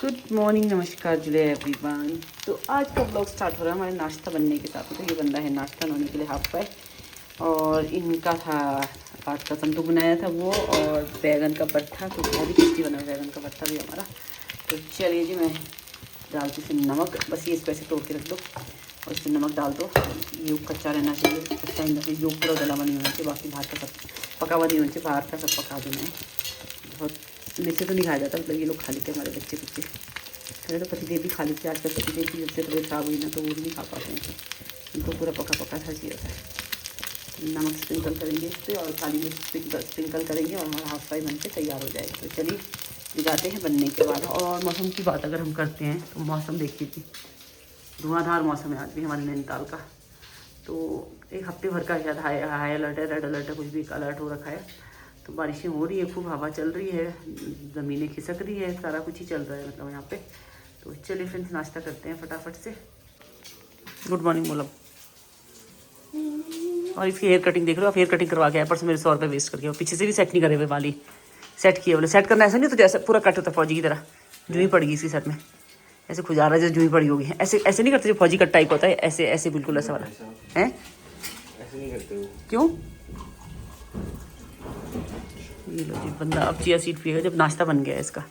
Good morning, नमस्कार जुले everyone. तो आज का ब्लॉग स्टार्ट हो रहा है हमारे नाश्ता बनने के साथ। तो ये बन रहा है नाश्ता बनाने के लिए हाफ फ्राई, और इनका था आज का संतू बनाया था वो, और बैगन का भरता। तो बहुत ही टेस्टी बना है बैगन का भरता भी हमारा। तो चलिए जी, मैं डालती इसमें नमक, बस ये इसको ऐसे तोड़ के रख दो और इसमें नमक डाल दो। योग कच्चा रहना चाहिए, कच्चा ही योग पूरा गला बनी होना चाहिए, बाकी बाहर का सब पका हुआ नहीं होना चाहिए, बाहर का सब पका देना है। बहुत मिर्ची तो नहीं खाया जाता, मतलब ये लोग खा लेते हैं हमारे बच्चे कुच्चे। पहले तो पतिदेव भी खा लेते हैं, आजकल पतिदेव की जब से थोड़ी खराब हुई ना तो वो भी नहीं खा पाते हैं, इनको पूरा पका पका सा चाहिए होता है। नमक स्प्रिंकल करेंगे इस पर और काली मिर्च स्प्रिंकल करेंगे और हमारा हाफ फ्राई बन के तैयार हो जाएगा। तो चलिए जाते हैं बनने के बाद। और मौसम की बात अगर हम करते हैं तो मौसम देखिए थी, धुआंधार मौसम है आज भी हमारे नैनीताल का। तो एक हफ्ते भर का शायद हाई अलर्ट है, रेड अलर्ट है, कुछ भी अलर्ट हो रखा है। तो बारिशें हो रही है, खूब हवा चल रही है, ज़मीनें खिसक रही है, सारा कुछ ही चल रहा है मतलब यहाँ पे। तो चलिए फ्रेंड्स नाश्ता करते हैं फटाफट से। गुड मॉर्निंग बोलो। और इसकी हेयर कटिंग देख रहे हो आप, हेयर कटिंग करवा के आए परसों, मेरे 100 रुपये वेस्ट करके। और पीछे से भी सेट नहीं करे हुए वाली, सेट किए बोले। सेट करना ऐसा नहीं तो जैसे पूरा कट होता फौजी की तरह, जूही पड़ गई इसकी सर में, ऐसे खुजा रहा है जैसे जूही पड़ी होगी। ऐसे ऐसे नहीं करते जो फौजी कट टाइप होता है, ऐसे ऐसे बिल्कुल ऐसा वाला है। ऐसे नहीं करते हो। क्यों? ये लो जी, बंदा अब चिया सीड पिएगा जब नाश्ता बन गया है इसका।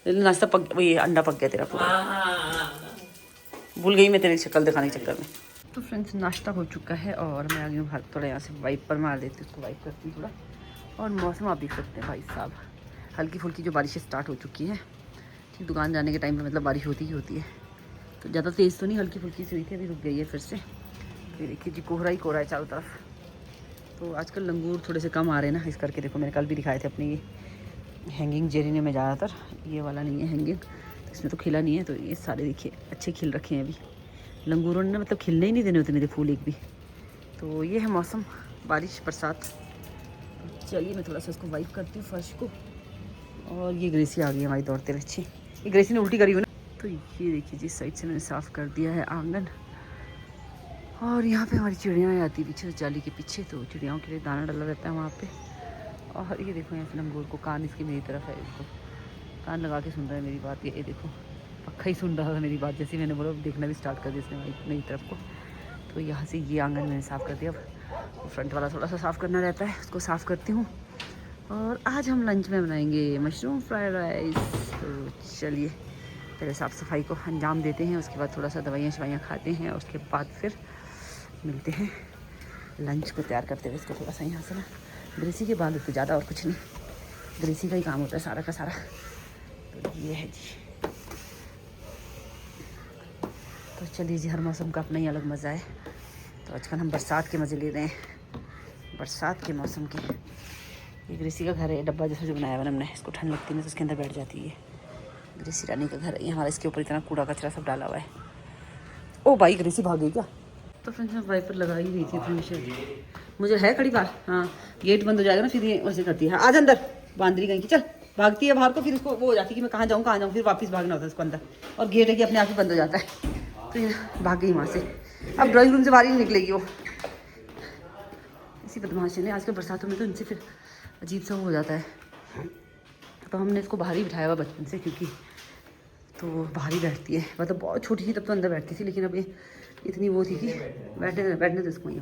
नाश्ता पक, ये अंडा पक गया तेरा पूरा। भूल गई मैं तेरी शक्ल दिखाने के चक्कर में। तो फ्रेंड्स नाश्ता हो चुका है और मैं आ गई हूँ बाहर। थोड़ा यहाँ से वाइप पर मार देती हूँ, उसको वाइप करती हूँ थोड़ा। और मौसम आप देख सकते हैं भाई साहब, हल्की फुल्की जो बारिशें स्टार्ट हो चुकी हैं। ठीक दुकान जाने के टाइम पर मतलब बारिश होती ही होती है, तो ज़्यादा तेज़ तो नहीं, हल्की फुल्की सी हुई थी, अभी रुक गई है फिर से। तो देखिए जी, कोहरा ही कोहरा है चारों तरफ। तो आजकल लंगूर थोड़े से कम आ रहे हैं ना, इस करके देखो मैंने कल भी दिखाए थे अपने ये हैंगिंग जेरिनियम में ज़्यादातर, ये वाला नहीं है हैंगिंग, तो इसमें तो खिला नहीं है। तो ये सारे देखिए अच्छे खिल रखे हैं अभी। लंगूरों ने मतलब खिलने ही नहीं देने उतने थे फूल एक भी। तो ये है मौसम, बारिश बरसात। चलिए मैं थोड़ा सा इसको वाइप करती हूँ फर्श को। और ये ग्रेसी आ गई हमारी दौड़ते हुए अच्छी। ये ग्रेसी ने उल्टी करी हुई ना। तो ये देखिए जिस साइड से मैंने साफ़ कर दिया है आंगन। और यहाँ पे हमारी चिड़ियाँ आती पीछे जाली के पीछे, तो चिड़ियाओं के लिए दाना डाला रहता है वहाँ पे। और ये देखो यहाँ से लंगूर को कान इसकी मेरी तरफ है, इसको कान लगा के सुन रहा है मेरी बात। ये देखो पक्का ही सुन रहा था मेरी बात, जैसे मैंने बोला देखना भी स्टार्ट कर दिया इसने मेरी तरफ को। तो यहाँ से ये आंगन मैंने साफ़ कर दिया। अब फ्रंट वाला थोड़ा सा साफ़ करना रहता है, उसको साफ़ करती हूँ। और आज हम लंच में बनाएंगे मशरूम फ्राइड राइस। तो चलिए पहले साफ़ सफाई को अंजाम देते हैं, उसके बाद थोड़ा सा दवाइयाँ शवाइयाँ खाते हैं, और उसके बाद फिर मिलते हैं लंच को तैयार करते हुए। इसको थोड़ा सा यहाँ से ना ग्रेसी के बाद तो ज़्यादा और कुछ नहीं, ग्रेसी का ही काम होता है सारा का सारा। तो ये है जी। तो चलिए जी, हर मौसम का अपना ही अलग मज़ा है। तो आजकल हम बरसात के मज़े ले रहे हैं, बरसात के मौसम के। ये ग्रेसी का घर है, डब्बा जैसा जो बनाया हुआ हमने, इसको ठंड लगती है ना तो उसके अंदर बैठ जाती है। ग्रेसी रानी का घर है ये हमारा, इसके ऊपर इतना कूड़ा कचरा सब डाला हुआ है। ओ भाई ग्रेसी भाग गई क्या? तो फ्रेंड्स मैं वाइपर लगा ही रही थी फिर मुझे है खड़ी बात। हाँ गेट बंद हो जाएगा ना फिर ये वैसे करती है। आज अंदर बांदरी गई कि चल भागती है बाहर को, फिर इसको वो हो जाती है कि मैं कहाँ जाऊँ, फिर वापस भागना होता है इसको अंदर। और गेट है कि अपने आप ही बंद हो जाता है। तो ये भाग गई वहाँ से, अब ड्राइंग रूम से बाहर ही नहीं निकलेगी वो। इसी बदमाशी ने आजकल बरसातों में तो इनसे फिर अजीब सा हो जाता है। तो हमने इसको बाहर ही बिठाया हुआ बचपन से, क्योंकि तो बाहर ही बैठती है। मतलब बहुत छोटी थी तब तो अंदर बैठती थी, लेकिन अब ये इतनी वो थी कि बैठने तो इसको ही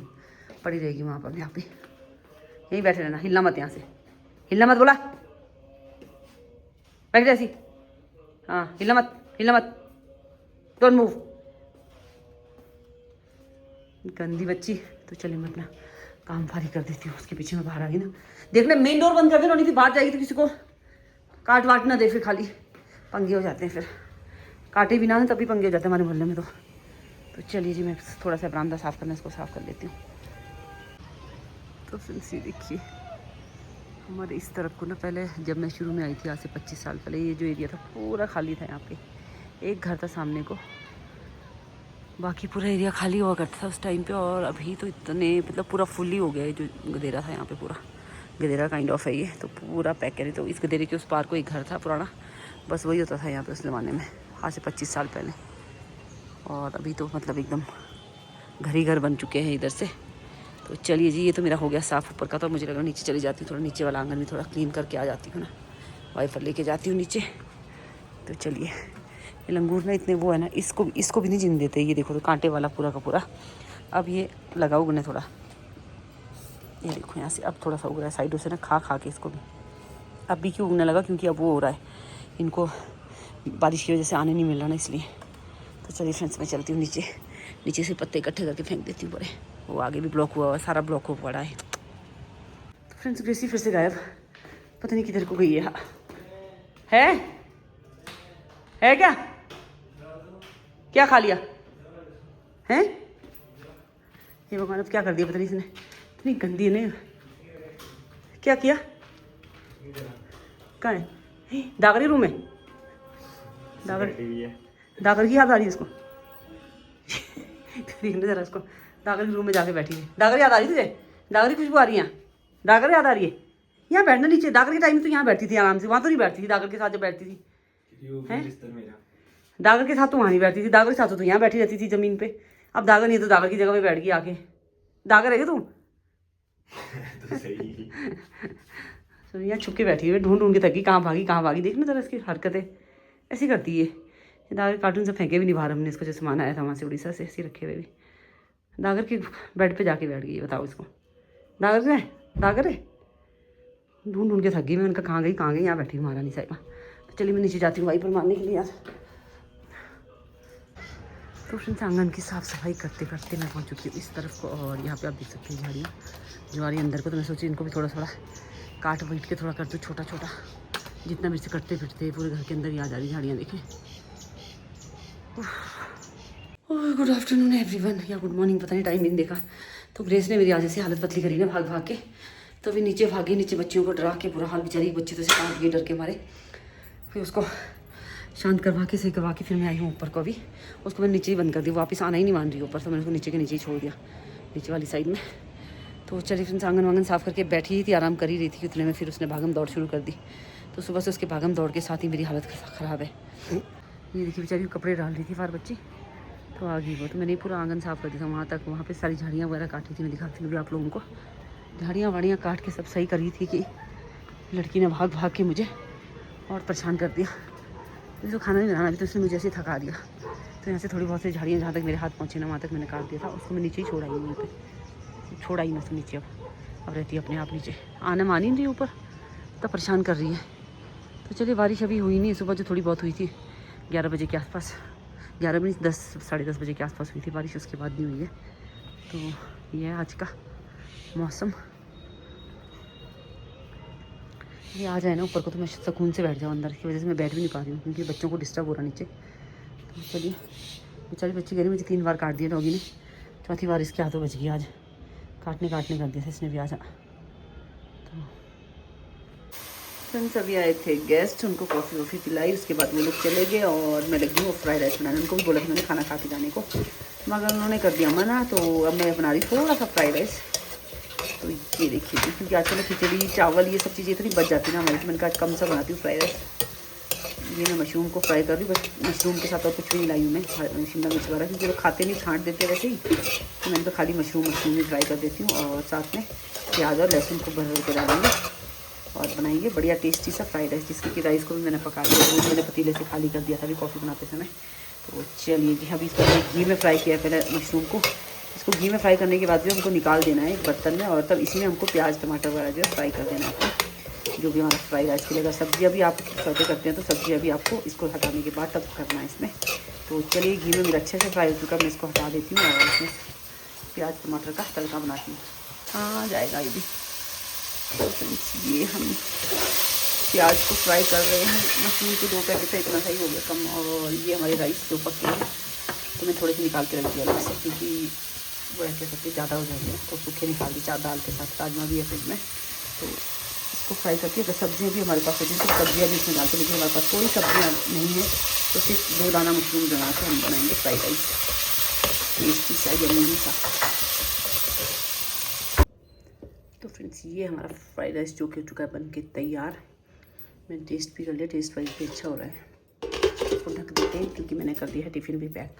पड़ी रहेगी वहाँ पर। यहाँ पे यहीं बैठे रहना, हिलना मत, यहाँ से हिलना मत, बोला बैठ जा ऐसी। हाँ हिलना मत, डोंट मूव, गंदी बच्ची। तो चलिए मैं अपना काम फारी कर देती हूँ, उसके पीछे मैं बाहर आ गई ना। देख ले मेन डोर बंद कर दे, नहीं थी बाहर जाएगी तो किसी को काट वाट ना दे, फिर खाली पंगे हो जाते हैं। फिर काटे भी ना तभी पंगे हो जाते हैं हमारे मोहल्ले में। तो चलिए जी मैं थोड़ा सा बरामदा साफ़ करना, इसको साफ़ कर लेती हूँ। तो फ्रेंड्स ये देखिए हमारे इस तरफ को ना, पहले जब मैं शुरू में आई थी आज से 25 साल पहले, ये जो एरिया था पूरा खाली था। यहाँ पे एक घर था सामने को, बाकी पूरा एरिया खाली हुआ करता था उस टाइम पे। और अभी तो इतने मतलब पूरा फुल ही हो गया है। जो गदेरा था यहाँ पे, पूरा गदेरा काइंड ऑफ है ये, तो पूरा पैक करे। तो इस गदेरे के उस पार को एक घर था पुराना, बस वही होता था यहाँ पे उस ज़माने में, आज से 25 साल पहले। और अभी तो मतलब एकदम घर ही घर बन चुके हैं इधर से। तो चलिए जी, ये तो मेरा हो गया साफ़ ऊपर का। तो मुझे लगा नीचे चली जाती हूँ, थोड़ा नीचे वाला आंगन भी थोड़ा क्लीन करके आ जाती हूँ ना, वाइपर लेके जाती हूँ नीचे। तो चलिए ये लंगूर ना इतने वो है ना, इसको भी नहीं जीने देते। ये देखो तो कांटे वाला पूरा का पूरा। अब ये लगा उगने थोड़ा, ये देखो यहाँ से अब थोड़ा सा उग रहा है साइडों से ना, खा खा के इसको भी। अब भी क्यों उगने लगा, क्योंकि अब वो हो रहा है, इनको बारिश की वजह से आने नहीं मिल रहा ना, इसलिए। तो चलिए फ्रेंड्स, मैं चलती हूँ नीचे, नीचे से पत्ते इकट्ठे करके फेंक देती हूँ बड़े। वो आगे भी ब्लॉक हुआ हुआ है, सारा ब्लॉक हो पड़ा है। तो फ्रेंड्स ग्रेसी फिर से गायब, पता नहीं किधर को गई है क्या? क्या खा लिया है? ये भगवान अब क्या कर दिया पता नहीं इसने, इतनी गंदी है नहीं। क्या किया? कहाँ है? दागरी रूम में, दागर की याद आ रही है इसको। देखने जरा इसको, दागरी रूम में जाके बैठी है। दागर याद आ रही तुझे? दागरी खुशबू आ रही है? दागर याद आ रही है? यहाँ बैठना नीचे। दागर के टाइम में तो यहाँ बैठती थी आराम से, वहाँ तो नहीं बैठती थी दागर के साथ जब बैठती थी। दागर के साथ तो वहाँ नहीं बैठती थी, दागर के साथ तो यहाँ बैठी रहती थी ज़मीन पे। अब दागर नहीं है तो दागर की जगह पे बैठ गई आके। दागर है क्या तू? तो सही। तो यहाँ छुप के बैठी है, ढूंढ ढूंढ के थकी, कहाँ भागी। देखना जरा इसकी हरकतें, ऐसी करती है। दागर कार्टून से फेंके भी नहीं बाहर, हमने इसको जो सामान आया था वहाँ से उड़ीसा से, ऐसे रखे हुए भी। दागर के बेड पे जाके बैठ गई, बताओ इसको। दागर है। ढूंढ ढूंढ के थक गई मैं, उनका कहाँ गई, यहाँ बैठी हूँ महारानी साहिबा। तो चलिए मैं नीचे जाती हूँ वाइपर मारने के लिए यार। तो फ्रेंड्स आंगन की साफ़ सफाई करते करते मैं पहुँच चुकी हूँ इस तरफ को, और यहाँ पे आप देख सकते हैं झाड़ियाँ जो आ रही है अंदर को। तो मैं सोची इनको भी थोड़ा काट पीट के थोड़ा कर दूँ छोटा, जितना मेरे से कटते फिरते पूरे घर के अंदर ही आ जा रही झाड़ियाँ, देखें। गुड आफ्टरनून एवरीवन, या गुड मॉर्निंग, पता नहीं टाइम नहीं देखा। तो ग्रेस ने मेरी आज ऐसी हालत पतली करी ना भाग के, तो अभी नीचे भागी, नीचे बच्चियों को डरा के बुरा हाल, बेचारी बच्चे तो से काट गई डर के मारे। फिर उसको शांत करवा के सही करवा के फिर मैं आई हूँ ऊपर को। अभी उसको मैंने नीचे ही बंद कर दी, वापस आना ही नहीं मान रही ऊपर, तो मैंने उसको नीचे के नीचे ही छोड़ दिया, नीचे वाली साइड में। तो चलिए फ्रेंड्स आंगन वांगन साफ़ करके बैठी ही थी, आराम कर ही रही थी, उतने में फिर उसने भागम दौड़ शुरू कर दी। तो सुबह से उसके भागम दौड़ के साथ ही मेरी हालत ख़राब है। ये देखिए बेचारी कपड़े डाल रही थी फार बच्ची, तो आ गई वो। तो मैंने पूरा आंगन साफ़ कर दिया था वहाँ तक, वहाँ पे सारी झाड़ियाँ वगैरह काटी थी, मैं दिखाती हूँ आप लोगों को। झाड़ियाँ वाड़ियाँ काट के सब सही करी थी कि लड़की ने भाग के मुझे और परेशान कर दिया। इसको खाना नहीं बनाना, अभी तो उसने मुझे ऐसे थका दिया। तो यहाँ से थोड़ी बहुत सी झाड़ियाँ जहाँ तक मेरे हाथ पहुँचे ना वहाँ तक मैंने काट दिया था, उसको मैं नीचे ही छोड़ा ही वहीं पर, छोड़ा ही मैं उसको नीचे। अब रहती है अपने आप नीचे, आना मान ही नहीं रही ऊपर, तो परेशान कर रही है। तो चलिए बारिश अभी हुई नहीं, सुबह जो थोड़ी बहुत हुई थी 11 बजे के आसपास, 11 बजे 10 साढ़े 10 बजे के आसपास हुई थी बारिश, उसके बाद नहीं हुई है। तो ये है आज का मौसम। ये आ जाए ना ऊपर को तो मैं सुकून से बैठ जाऊँ, अंदर की वजह से मैं बैठ भी नहीं पा रही हूँ क्योंकि बच्चों को डिस्टर्ब हो रहा नीचे। तो चलिए बेचारी बच्ची कह रही मुझे 3 बार काट दिया डॉगी ने, चौथी बार इसके हाथों बच गई आज, काटने कर दिया था इसने भी आज। तो फ्रेंड्स अभी आए थे गेस्ट, उनको कॉफ़ी वॉफ़ी पिलाई, उसके बाद वो लोग चले गए और मैं लगी हूँ फ्राइड राइस बनाने। उनको भी बोला था मैंने खाना खा के जाने को, मगर उन्होंने कर दिया मना। तो अब मैं बना रही थोड़ा सा फ्राइड राइस। तो ये देखिए, क्योंकि आजकल खिचड़ी चावल ये सब चीज़ें इतनी बच जाती है ना हमारी, तो मैंने कहा आज कम सा बनाती हूँ फ्राइड राइस। ये मैं मशरूम को फ्राई कर रही हूँ, बस मशरूम के साथ और कुछ भी नहीं लाई हूँ मैं, शिमला मिर्च वगैरह, क्योंकि लोग खाते नहीं, छाँट देते वैसे ही। तो मैंने तो खाली मशरूम भी फ्राई कर देती हूँ, और साथ में प्याज और लहसुन को भर के डालेंगे और बनाएंगे बढ़िया टेस्टी सा फ्राइड राइस, जिसकी कि राइस को भी मैंने पका दिया, वो मैंने पतीले से खाली कर दिया था अभी कॉफ़ी बनाते समय। तो चलिए जी, अभी इसको घी में फ्राई किया पहले मशरूम को। इसको घी में फ्राई करने के बाद भी हमको निकाल देना है एक बर्तन में, और तब इसी में हमको प्याज टमाटर वगैरह जो है फ्राई कर देना है, जो भी हमारा फ्राइड राइस के लिए। अगर सब्जियाँ भी आप सौते करते हैं तो सब्जियाँ भी आपको इसको हटाने के बाद तब करना है इसमें। तो चलिए घी में मेरा अच्छे से फ्राई हो चुका, मैं इसको हटा देती हूँ और इसमें प्याज टमाटर का तड़का बनाती हूँ। आ जाएगा ये भी। तो फ्रेंड्स ये हम प्याज को फ्राई कर रहे हैं, मशरूम के 2 पैकेट इतना सही हो गया कम। और ये हमारे राइस जो पके हैं, तो मैं थोड़े से निकाल के रख दिया अलग से, क्योंकि वो कह सकते ज़्यादा हो जाएंगे, तो सूखे निकाल दी, 4 दाल के साथ राजमा भी है फ्रिज में। तो इसको फ्राई करके अगर सब्जियाँ भी हमारे पास होती हैं तो सब्जियाँ भी इसमें डालते, लेकिन हमारे पास कोई सब्जियाँ नहीं है, तो सिर्फ 2 दाना मशरूम बना के हम बनाएंगे फ्राइड राइस, टेस्टी सा यम्मी सा। तो फ्रेंड्स ये हमारा फ्राइड राइस जो कि हो चुका है बन के तैयार। मैंने टेस्ट भी कर लिया, टेस्ट वाइज भी अच्छा हो रहा है। इसको ढक देते हैं क्योंकि मैंने कर दिया है टिफ़िन भी पैक।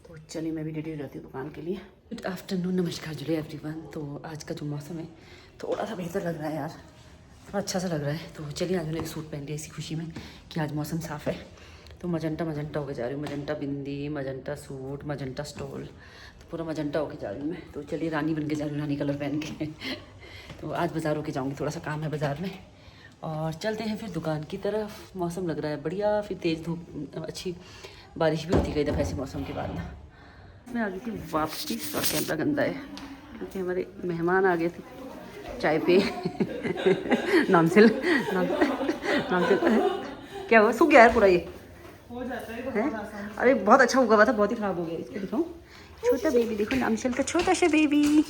तो चलिए मैं भी रेडी हो जाती हूँ दुकान के लिए। गुड आफ्टरनून, नमस्कार जुड़े एवरीवन। तो आज का जो मौसम है थोड़ा सा बेहतर लग रहा है यार, थोड़ा अच्छा सा लग रहा है। तो चलिए आज मैंने एक सूट पहन लिया इसी खुशी में कि आज मौसम साफ़ है, तो मजंटा मजंटा होके जा रही हूँ, मजंटा बिंदी, मजंटा सूट, मजंटा स्टॉल, तो पूरा मजंटा होके जा रही हूँ मैं। तो चलिए रानी बन के जा रही हूँ, रानी कलर पहन के। तो आज बाज़ार होके जाऊँगी, थोड़ा सा काम है बाज़ार में, और चलते हैं फिर दुकान की तरफ। मौसम लग रहा है बढ़िया, फिर तेज़ धूप, अच्छी बारिश भी होती गई दफ़ा ऐसे मौसम के बाद ना। मैं आ गई थी वापस और कैमरा गंदा है क्योंकि हमारे मेहमान आ गए थे चाय पे। नाम से क्या हुआ, सूख गया है पूरा, ये हो जाता है। अरे बहुत अच्छा उगा हुआ था, बहुत ही खराब हो गया। इसको दिखाऊं, छोटा बेबी देखो, नामशल का छोटा सा बेबी,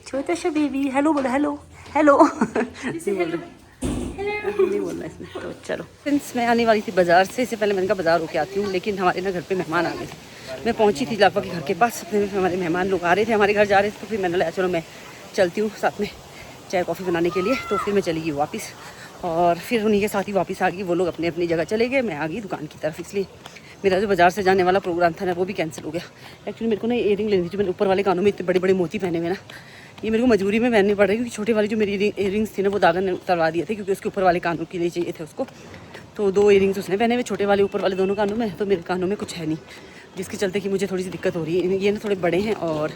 छोटा सा बेबी। हेलो बोलो, हेलो हेलो। नहीं बोलना इसमें। तो चलो फ्रेंड्स, मैं आने वाली थी बाज़ार से, इससे पहले मैंने कहा बाज़ार होके आती हूँ, लेकिन हमारे ना घर पे मेहमान आ गए थे। मैं पहुँची थी लाफा के घर के पास, अपने हमारे मेहमान लोग आ रहे थे, हमारे घर जा रहे थे, तो फिर मैंने कहा चलो मैं चलती हूँ साथ में चाय कॉफ़ी बनाने के लिए। तो फिर मैं चली गई वापस, और फिर उन्हीं के साथ ही वापस आ गई। वो लोग अपनी अपनी जगह चले गए, मैं आ गई दुकान की तरफ। इसलिए मेरा जो बाज़ार से जाने वाला प्रोग्राम था ना, वो भी कैंसिल हो गया। एक्चुअली मेरे को ना इयरिंग लेनी थी, जो मैंने ऊपर वाले कानों में इतने बड़े बड़े मोती पहने हुए ना, ये मेरे को मजबूरी में पहननी पड़ रही, क्योंकि छोटे वाली जो मेरी इयरिंग्स थी ना, वो दागन ने उतरवा दिए थे, क्योंकि उसके ऊपर वाले कानों के लिए चाहिए थे उसको। तो 2 इयरिंग्स उसने पहने हुए, छोटे वाले ऊपर वाले दोनों कानों में, तो मेरे कानों में कुछ है नहीं, जिसके चलते कि मुझे थोड़ी सी दिक्कत हो रही है। ये ना थोड़े बड़े हैं और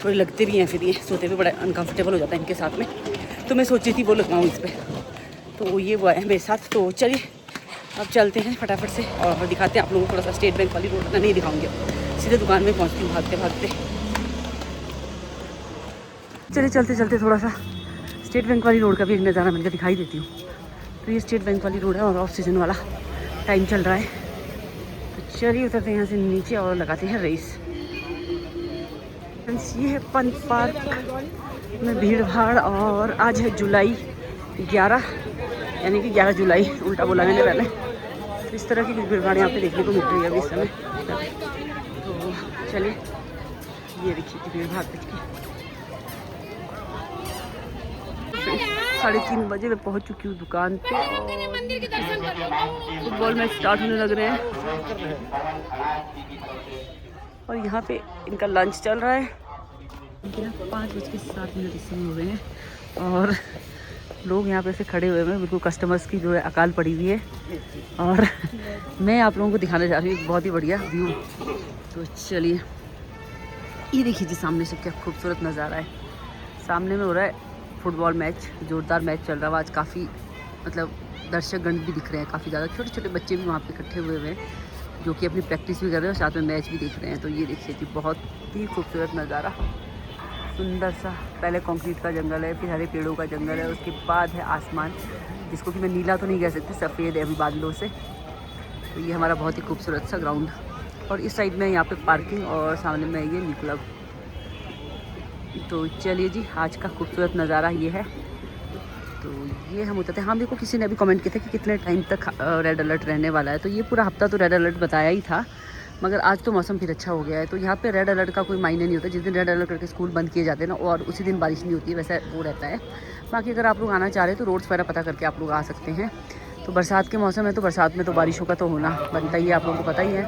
थोड़े लगते भी हैं, फिर ये सोते हुए बड़ा अनकम्फर्टेबल हो जाता है इनके साथ में। तो मैं सोची थी वो लगवाऊँ इस पर, तो ये वो आए मेरे साथ। तो चलिए अब चलते हैं फटाफट से और दिखाते हैं आप लोगों को थोड़ा सा स्टेट बैंक वाली रोड। नहीं दिखाऊंगी, सीधे दुकान में पहुंचती हूँ भागते भागते। चलिए चलते चलते थोड़ा सा स्टेट बैंक वाली रोड का भी एक नज़ारा मिलकर दिखाई देती हूँ। तो ये स्टेट बैंक वाली रोड है और ऑफ सीजन वाला टाइम चल रहा है। तो चलिए उतरते हैं यहाँ से नीचे और लगाते हैं रेस। ये है पंच पार्क में भीड़ भाड़, और आज है जुलाई 11, यानी कि 11 जुलाई, उल्टा बोला मैंने पहले। तो इस तरह की कुछ भीड़ भाड़ यहाँ पे देखने को मिल रही है अभी इस समय। तो चलिए, ये देखिए भीड़ भाड़ की। 3:30 बजे मैं पहुँच चुकी हूँ दुकान पे, फुटबॉल मैच स्टार्ट होने लग रहे हैं, और यहाँ पे इनका लंच चल रहा है। 5:07 इस समय हो गए हैं, और लोग यहाँ पे से खड़े हुए हैं, बिल्कुल कस्टमर्स की जो है अकाल पड़ी हुई है। और मैं आप लोगों को दिखाने जा रही हूँ एक बहुत ही बढ़िया व्यू। तो चलिए, ये देखिए जी सामने से क्या खूबसूरत नज़ारा है। सामने में हो रहा है फुटबॉल मैच, जोरदार मैच चल रहा है आज। काफ़ी मतलब दर्शकगण भी दिख रहे हैं, काफ़ी ज़्यादा छोटे छोटे बच्चे भी वहाँ पे इकट्ठे हुए हैं, जो कि अपनी प्रैक्टिस भी कर रहे हैं और साथ में मैच भी देख रहे हैं। तो ये देखिए जी बहुत ही खूबसूरत नज़ारा, सुंदर सा। पहले कंक्रीट का जंगल है, फिर हरे पेड़ों का जंगल है, उसके बाद है आसमान, जिसको कि मैं नीला तो नहीं कह सकती, सफ़ेद है अभी बादलों से। तो ये हमारा बहुत ही खूबसूरत सा ग्राउंड, और इस साइड में यहाँ पे पार्किंग, और सामने में ये न्यू क्लब। तो चलिए जी, आज का खूबसूरत नज़ारा ये है। तो ये हम उतरते हैं। हाँ, देखो किसी ने अभी कमेंट किया था कि कितने टाइम तक रेड अलर्ट रहने वाला है। तो ये पूरा हफ्ता तो रेड अलर्ट बताया ही था, मगर आज तो मौसम फिर अच्छा हो गया है। तो यहाँ पे रेड अलर्ट का कोई मायने नहीं होता। जिस दिन रेड अलर्ट करके स्कूल बंद किए जाते हैं ना, और उसी दिन बारिश नहीं होती है, वैसा वो रहता है। बाकी अगर आप लोग आना चाह रहे हैं तो रोड्स वगैरह पता करके आप लोग आ सकते हैं। तो बरसात के मौसम है, तो बरसात में तो बारिशों का तो होना बनता ही है, आप लोगों को पता ही है।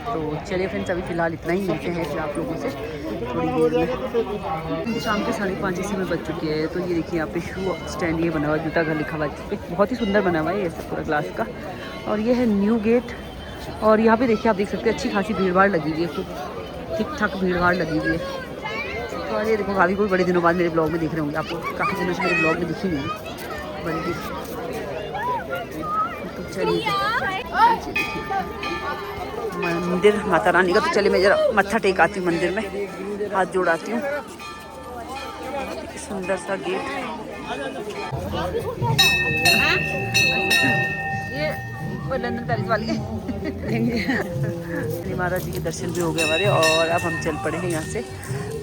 तो चलिए फ्रेंड्स, अभी फ़िलहाल इतना ही, मिलते हैं फिर आप लोगों से थोड़ी देर में। शाम के 5:30 इसी में बज चुकी है। तो ये देखिए यहाँ पे शू स्टैंड ये बना हुआ, जूता घर लिखा हुआ है, बहुत ही सुंदर बना हुआ है ये सब पूरा ग्लास का। और ये है न्यू गेट, और यहाँ पे देखिए आप देख सकते हैं अच्छी खासी भीड़ भाड़ लगी हुई है, खूब ठीक ठाक भीड़ भाड़ लगी हुई है। तो ये देखो, भाभी कोई बड़े दिनों बाद मेरे ब्लॉग में दिख रहे होंगे आपको, काफ़ी दिनों से मेरे ब्लॉग में दिखी नहीं है बड़ी। तो चलिए मंदिर माता रानी का, तो चलिए मैं ज़रा मत्था टेक आती हूँ मंदिर में, हाथ जोड़ाती हूँ। सुंदर सा गेट, ये लंदन पेरिस वाली है। महाराज जी के दर्शन भी हो गए हमारे, और अब हम चल पड़े हैं यहाँ से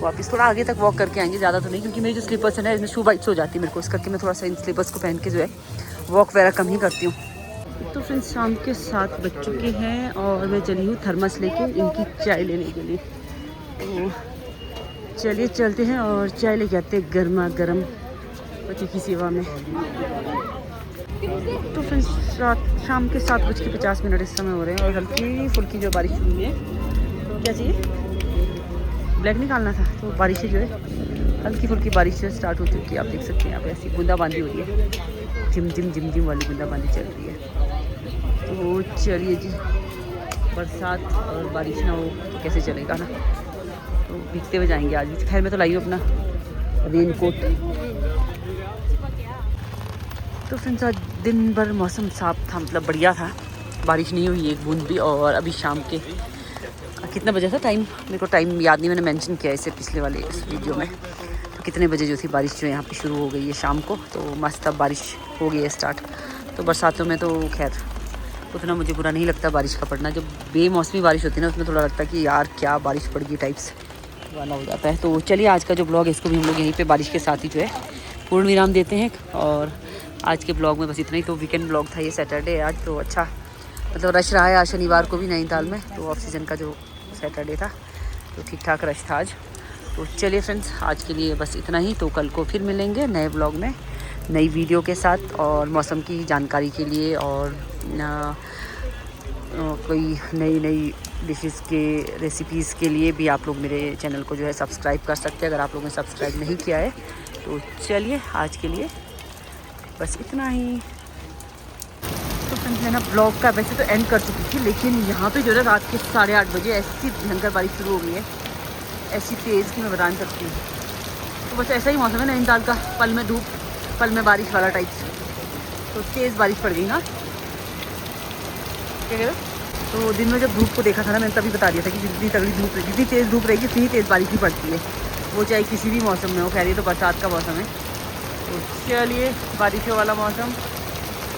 वापस। थोड़ा आगे तक वॉक करके आएंगे, ज़्यादा तो नहीं, क्योंकि मेरी जो स्लीपर्स है ना, इसमें शू बाइट्स हो जाती है मेरे को, इस करके मैं थोड़ा सा इन स्लीपर्स को पहन के जो है वॉक वगैरह कम ही करती हूँ। तो फ्रेंड्स, शाम के 7 बज चुके हैं, और मैं चली हूँ थर्मस लेके इनकी चाय लेने के लिए। तो चलिए चलते हैं और चाय लेके आते हैं गर्मा गर्म पति की सेवा में। तो फ्रेंड्स, शाम के 7:50 इस समय हो रहे हैं, और हल्की फुल्की जो बारिश हुई है। क्या चाहिए, ब्लैक निकालना था, तो बारिशें जो है हल्की फुल्की बारिश से स्टार्ट हो चुकी है। आप देख सकते हैं यहाँ पे ऐसी बूंदाबांदी हो रही है, झिम झिम वाली बूंदाबांदी चल रही है। तो चलिए जी, बरसात और बारिश ना हो तो कैसे चलेगा ना, तो भीगते हुए जाएंगे आज भी। खैर मैं तो लाई हूँ अपना रेन कोट। तो फ्रेंड्स आज दिन भर मौसम साफ था, मतलब बढ़िया था, बारिश नहीं हुई एक बूंद भी। और अभी शाम के कितना बजे था टाइम, मेरे को टाइम याद नहीं, मैंने मेंशन किया इसे पिछले वाले इस वीडियो में। तो कितने बजे जो थी बारिश जो यहाँ पे शुरू हो गई है शाम को, तो मस्त अब बारिश हो गई है स्टार्ट। तो बरसातों में तो खैर उतना मुझे बुरा नहीं लगता बारिश का पड़ना, जब बेमौसमी बारिश होती है ना उसमें थोड़ा लगता है कि यार क्या बारिश पड़ गई टाइप्स वाला हो जाता है। तो चलिए आज का जो ब्लॉग है इसको भी हम लोग यहीं पे बारिश के साथ ही जो है पूर्ण विराम देते हैं। और आज के ब्लॉग में बस इतना ही। तो वीकेंड ब्लॉग था ये, सैटरडे आज, तो अच्छा मतलब रश रहा है आज शनिवार को भी नैनीताल में, तो ऑफ सीज़न का जो सैटरडे था तो ठीक ठाक रश था आज। तो चलिए फ्रेंड्स आज के लिए बस इतना ही। तो कल को फिर मिलेंगे नए ब्लॉग में नई वीडियो के साथ, और मौसम की जानकारी के लिए और कोई नई डिशेस के रेसिपीज़ के लिए भी आप लोग मेरे चैनल को जो है सब्सक्राइब कर सकते हैं, अगर आप लोगों ने सब्सक्राइब नहीं किया है। तो चलिए आज के लिए बस इतना ही। तो फ्रेंड्स मैं ना ब्लॉग का वैसे तो एंड कर चुकी थी, लेकिन यहाँ पे जो है रात के 8:30 बजे ऐसी भयंकर बारिश शुरू हो गई है, ऐसी तेज़ कि मैं बता नहीं सकती। तो बस ऐसा ही मौसम है नैनीताल का, पल में धूप पल में बारिश वाला टाइप। तो तेज़ बारिश पड़ गई ना, क्या कह रहे हो। तो दिन में जब धूप को देखा था ना मैंने तभी बता दिया था कि जितनी तगड़ी धूप जितनी तेज़ धूप रहेगी उतनी तेज़ बारिश भी पड़ती है, वो चाहे किसी भी मौसम में हो। खैर ये तो बरसात का मौसम है। तो चलिए बारिशों वाला मौसम